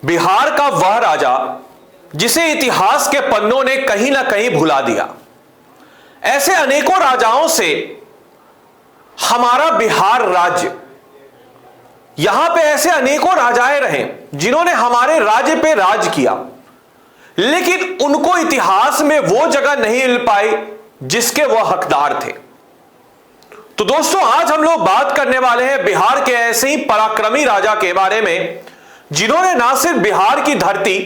बिहार का वह राजा जिसे इतिहास के पन्नों ने कहीं ना कहीं भुला दिया। ऐसे अनेकों राजाओं से हमारा बिहार राज्य, यहां पे ऐसे अनेकों राजाएं रहे जिन्होंने हमारे राज्य पे राज किया, लेकिन उनको इतिहास में वो जगह नहीं मिल पाई जिसके वह हकदार थे। तो दोस्तों, आज हम लोग बात करने वाले हैं बिहार के ऐसे ही पराक्रमी राजा के बारे में जिन्होंने ना सिर्फ बिहार की धरती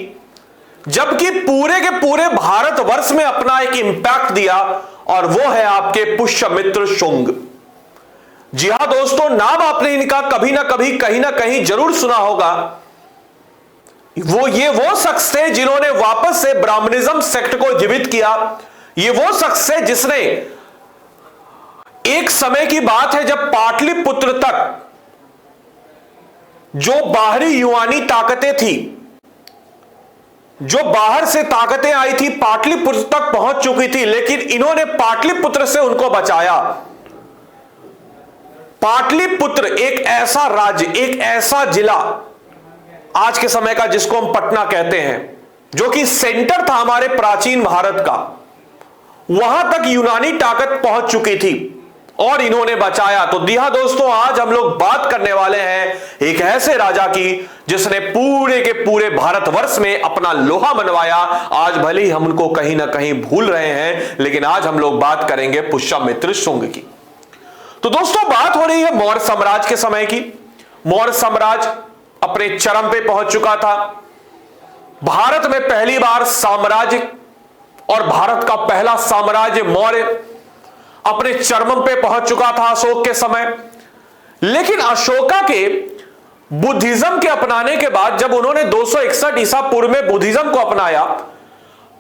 जबकि पूरे के पूरे भारतवर्ष में अपना एक इंपैक्ट दिया, और वो है आपके पुष्यमित्र शुंग। जी हां दोस्तों, नाम आपने इनका कभी ना कभी कहीं ना कहीं जरूर सुना होगा। वो शख्स थे जिन्होंने वापस से ब्राह्मणिज्म सेक्ट को जीवित किया। ये वो शख्स है जिसने, एक समय की बात है जब पाटलिपुत्र तक जो बाहरी युवानी ताकतें थी, जो बाहर से ताकतें आई थी, पाटलिपुत्र तक पहुंच चुकी थी, लेकिन इन्होंने पाटलिपुत्र से उनको बचाया। पाटलिपुत्र एक ऐसा राज्य, एक ऐसा जिला आज के समय का जिसको हम पटना कहते हैं, जो कि सेंटर था हमारे प्राचीन भारत का, वहां तक यूनानी ताकत पहुंच चुकी थी और इन्होंने बचाया। तो दिया दोस्तों, आज हम लोग बात करने वाले हैं एक ऐसे राजा की जिसने पूरे के पूरे भारतवर्ष में अपना लोहा मनवाया। आज भले ही हम उनको कहीं ना कहीं भूल रहे हैं, लेकिन आज हम लोग बात करेंगे पुष्यमित्र शुंग की। तो दोस्तों, बात हो रही है मौर्य साम्राज्य के समय की। मौर्य साम्राज्य अपने चरम पे पहुंच चुका था। भारत में पहली बार साम्राज्य और भारत का पहला साम्राज्य मौर्य अपने चरम पे पहुंच चुका था अशोक के समय। लेकिन अशोका के बुद्धिज्म के अपनाने के बाद, जब उन्होंने 261 ईसा पूर्व में बुद्धिज्म को अपनाया,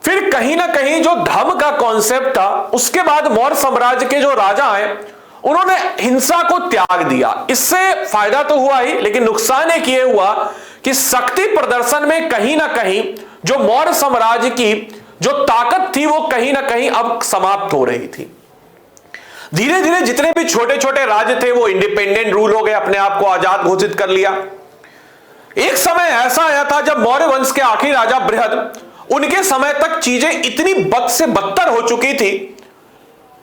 फिर कहीं ना कहीं जो धर्म का कॉन्सेप्ट था, उसके बाद मौर्य साम्राज्य के जो राजा हैं उन्होंने हिंसा को त्याग दिया। इससे फायदा तो हुआ ही, लेकिन नुकसान एक ये हुआ कि शक्ति प्रदर्शन में कहीं ना कहीं जो मौर्य साम्राज्य की जो ताकत थी वो कहीं ना कहीं अब समाप्त हो रही थी। धीरे धीरे जितने भी छोटे छोटे राज्य थे वो इंडिपेंडेंट रूल हो गए, अपने आप को आजाद घोषित कर लिया। एक समय ऐसा आया था जब मौर्य वंश के आखिरी राजा बृहद, उनके समय तक चीजें इतनी बद से बदतर हो चुकी थी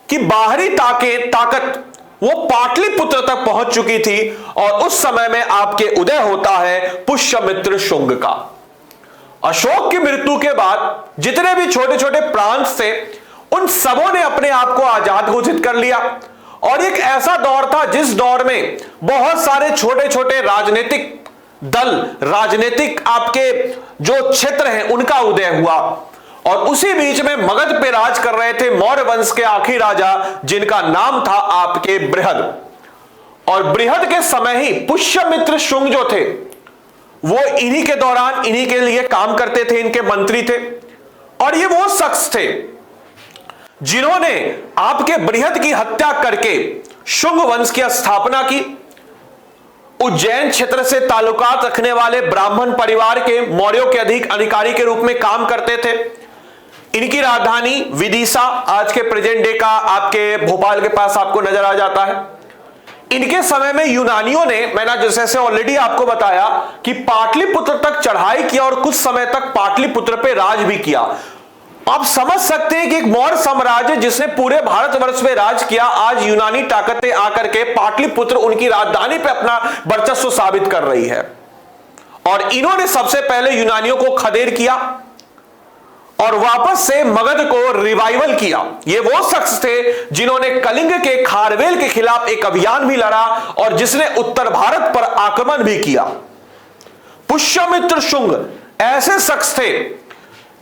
कि बाहरी ताकत वो पाटलिपुत्र तक पहुंच चुकी थी, और उस समय में आपके उदय होता है पुष्यमित्र शुंग का। अशोक की मृत्यु के बाद जितने भी छोटे छोटे प्रांत थे उन सबों ने अपने आप को आजाद घोषित कर लिया, और एक ऐसा दौर था जिस दौर में बहुत सारे छोटे छोटे राजनीतिक दल, राजनीतिक आपके जो क्षेत्र हैं उनका उदय हुआ। और उसी बीच में मगध पे राज कर रहे थे मौर्य वंश के आखिरी राजा, जिनका नाम था आपके बृहद। और बृहद के समय ही पुष्यमित्र शुंग जो थे वो इन्हीं के दौरान इन्हीं के लिए काम करते थे, इनके मंत्री थे। और ये वो शख्स थे जिन्होंने आपके बृहद की हत्या करके शुंग वंश की स्थापना की। उज्जैन क्षेत्र से ताल्लुकात रखने वाले ब्राह्मण परिवार के मौर्यों के अधिकारी के रूप में काम करते थे। इनकी राजधानी विदिशा, आज के प्रेजेंट डे का आपके भोपाल के पास आपको नजर आ जाता है। इनके समय में यूनानियों ने, मैंने जैसे ऑलरेडी आपको बताया कि पाटलिपुत्र तक चढ़ाई किया और कुछ समय तक पाटलिपुत्र पे राज भी किया। आप समझ सकते हैं कि एक मौर्य साम्राज्य जिसने पूरे भारतवर्ष में राज किया, आज यूनानी ताकतें आकर के पाटलिपुत्र उनकी राजधानी पे अपना वर्चस्व साबित कर रही है। और इन्होंने सबसे पहले यूनानियों को खदेड़ किया और वापस से मगध को रिवाइवल किया। ये वो शख्स थे जिन्होंने कलिंग के खारवेल के खिलाफ एक अभियान भी लड़ा और जिसने उत्तर भारत पर आक्रमण भी किया। पुष्यमित्र शुंग ऐसे शख्स थे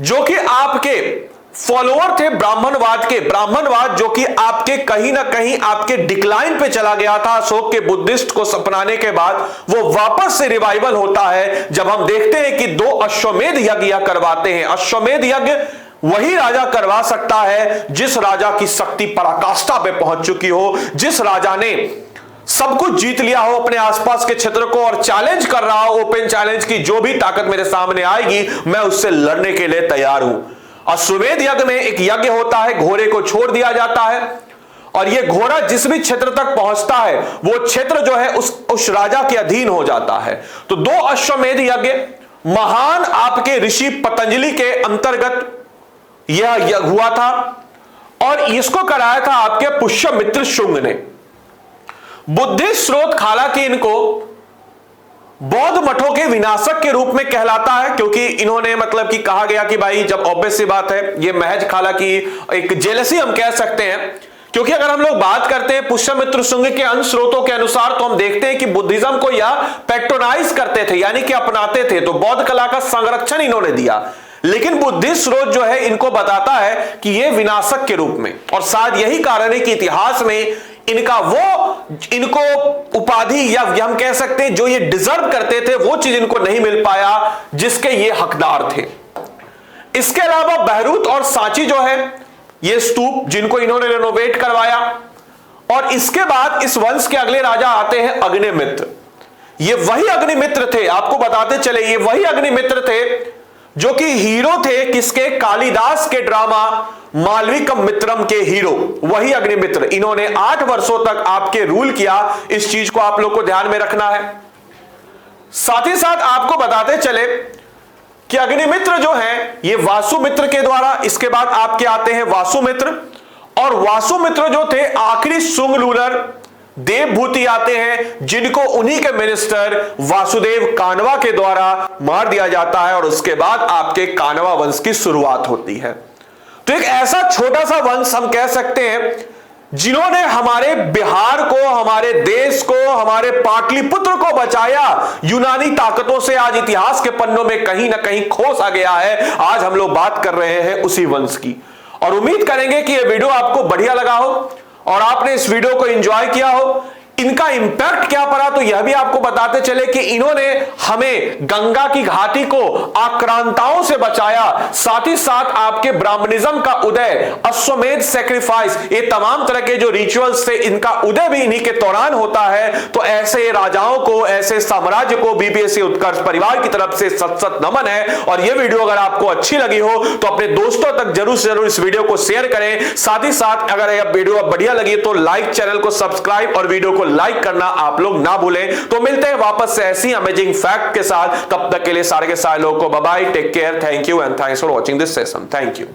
जो कि आपके फॉलोअर थे ब्राह्मणवाद के। ब्राह्मणवाद जो कि आपके कहीं ना कहीं आपके डिक्लाइन पे चला गया था अशोक के बुद्धिस्ट को अपनाने के बाद, वो वापस से रिवाइवल होता है जब हम देखते हैं कि 2 अश्वमेध यज्ञ करवाते हैं। अश्वमेध यज्ञ वही राजा करवा सकता है जिस राजा की शक्ति पराकाष्ठा पे पहुंच चुकी हो, जिस राजा ने सब कुछ जीत लिया हो अपने आसपास के क्षेत्र को और चैलेंज कर रहा हो, ओपन चैलेंज की जो भी ताकत मेरे सामने आएगी मैं उससे लड़ने के लिए तैयार हूं। अश्वमेध यज्ञ में एक यज्ञ होता है, घोड़े को छोड़ दिया जाता है और यह घोड़ा जिस भी क्षेत्र तक पहुंचता है वो क्षेत्र जो है उस राजा के अधीन हो जाता है। तो 2 अश्वमेध यज्ञ महान आपके ऋषि पतंजलि के अंतर्गत यह हुआ था और इसको कराया था आपके पुष्यमित्र शुंग ने। बुद्धिस्ट स्रोत हालांकि इनको बौद्ध मठों के विनाशक के रूप में कहलाता है, क्योंकि इन्होंने मतलब कि कहा गया कि भाई जब ऑब्वियस सी बात है ये महज हालांकि एक जेलसी हम कह सकते हैं, क्योंकि अगर हम लोग बात करते हैं पुष्यमित्र शुंग के अन्य स्रोतों के अनुसार तो हम देखते हैं कि बुद्धिज्म को यह पैट्रोनाइज करते थे, यानी कि अपनाते थे, तो बौद्ध कला का संरक्षण इन्होंने दिया। लेकिन बुद्धिस्ट स्रोत जो है इनको बताता है कि यह विनाशक के रूप में, और शायद यही कारण है कि इतिहास में इनको उपाधि या हम कह सकते हैं जो ये डिजर्व करते थे वो चीज इनको नहीं मिल पाया जिसके ये हकदार थे। इसके अलावा बहरूद और सांची जो है ये स्तूप जिनको इन्होंने रेनोवेट करवाया, और इसके बाद इस वंश के अगले राजा आते हैं अग्निमित्र। ये वही अग्निमित्र थे, आपको बताते चले, ये वही अग्निमित्र थे जो कि हीरो थे किसके, कालिदास के ड्रामा मालविकम मित्रम के हीरो, वही अग्निमित्र। इन्होंने 8 वर्षों तक आपके रूल किया, इस चीज को आप लोग को ध्यान में रखना है। साथ ही साथ आपको बताते चले कि अग्निमित्र जो है ये वासुमित्र के द्वारा, इसके बाद आपके आते हैं वासुमित्र, और वासुमित्र जो थे आखिरी शुंग रूलर देवभूति आते हैं जिनको उन्हीं के मिनिस्टर वासुदेव कानवा के द्वारा मार दिया जाता है, और उसके बाद आपके कानवा वंश की शुरुआत होती है। तो एक ऐसा छोटा सा वंश हम कह सकते हैं जिन्होंने हमारे बिहार को, हमारे देश को, हमारे पाटलिपुत्र को बचाया यूनानी ताकतों से, आज इतिहास के पन्नों में कहीं ना कहीं खो सा गया है। आज हम लोग बात कर रहे हैं उसी वंश की, और उम्मीद करेंगे कि यह वीडियो आपको बढ़िया लगा हो और आपने इस वीडियो को एंजॉय किया हो। इनका इंपैक्ट क्या पड़ा तो यह भी आपको बताते चले कि इन्होंने हमें गंगा की घाटी को आक्रांताओं से बचाया, साथ ही साथ आपके ब्राह्मणिज्म का उदय, अश्वमेध सैक्रिफाइस, ये तमाम तरह के जो रिचुअल्स थे इनका उदय भी इन्हीं के दौरान होता है। तो ऐसे राजाओं को, ऐसे साम्राज्य को बीपीएससी उत्कर्ष परिवार की तरफ से सत सत नमन है। और यह वीडियो अगर आपको अच्छी लगी हो तो अपने दोस्तों तक जरूर से जरूर इस वीडियो को शेयर करें। साथ ही साथ अगर यह वीडियो बढ़िया लगी तो लाइक, चैनल को सब्सक्राइब और वीडियो को लाइक करना आप लोग ना भूलें। तो मिलते हैं वापस से ऐसी अमेजिंग फैक्ट के साथ, तब तक के लिए सारे के सारे लोगों को bye bye, take care, thank you and thanks for watching this session, thank you.